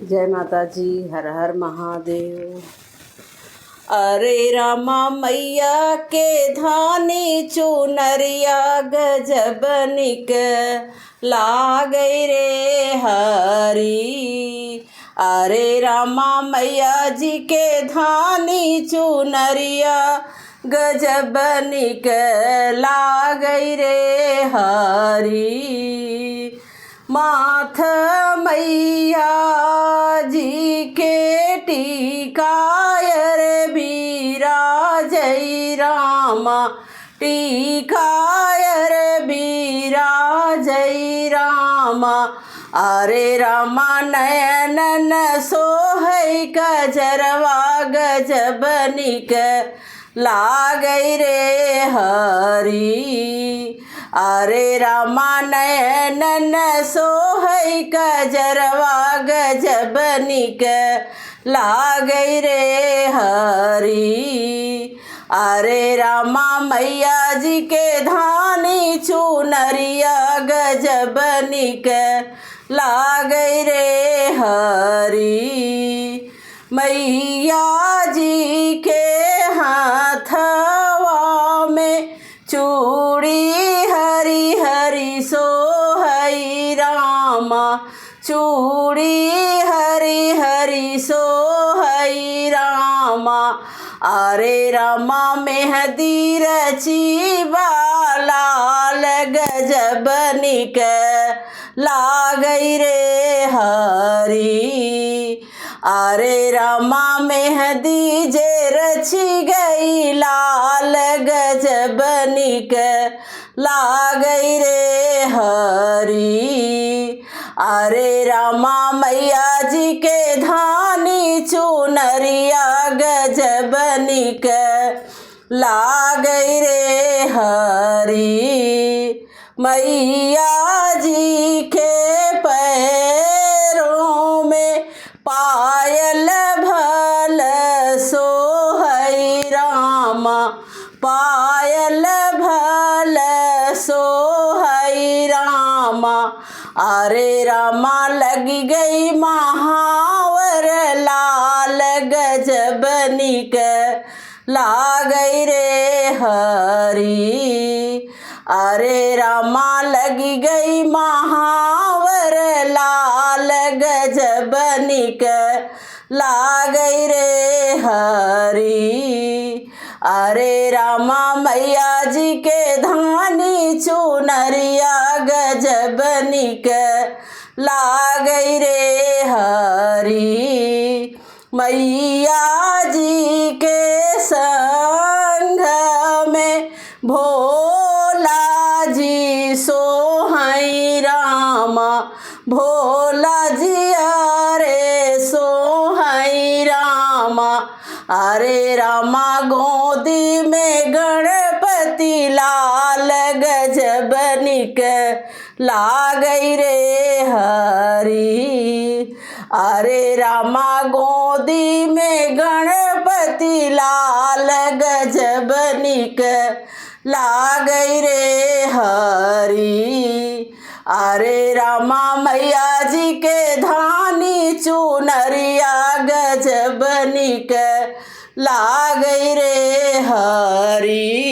जय माता जी। हर हर महादेव। अरे रामा मैया के धानी चुनरिया गजब निक लागई रे हरी। अरे रामा मैया जी के धानी चुनरिया गजब निक लागई रे हरी। माथ मैया जी के टीकायर बीरा जय रामा टीकायर बीरा जय रामा। अरे रामा नयनन सोहै कजरवा गजब निक लागई रे हरी। अरे रामा नयनन सोहै कजरवा गजब निक लागई रे हरी। अरे रामा मैया जी के धानी चुनरिया गजब निक लागई रे हरी। मैया जी के हाथवा में चूड़ी हरी हरी सोहई रामा चूड़ी हरी हरी सोहई रामा। अरे रामा मेहंदी रची लाल गजब निक लागई रे हरी। अरे रामा मेहंदी जे रची गई लाल गजब निक लागई रे हरी। अरे रामा मैया जी के धानी चुनरिया गजब निक लागई रे हरी। मैया जी के पैरों में पायल भल सोहई रामा पायल भल सोहई रामा। अरे रामा लगी गई महावर लाल गजब निक लागई रे हरी। अरे रामा लगी गई महावर लाल गजब निक लागई रे हरी। अरे रामा मैया जी के धानी चुनरिया गजब निक लागई रे हरी। मैया जी के संग में भोला जी सोहई रामा भोला जी अरे सोहई रामा। अरे रामा गोदी में गणपति लाल गजब निक लागई रे हरी। अरे रामा गोदी में गणपति लाल गजब निक लागई रे हरी। अरे रामा मैया जी के धानी चुनरिया गजब निक लागई रे हरी।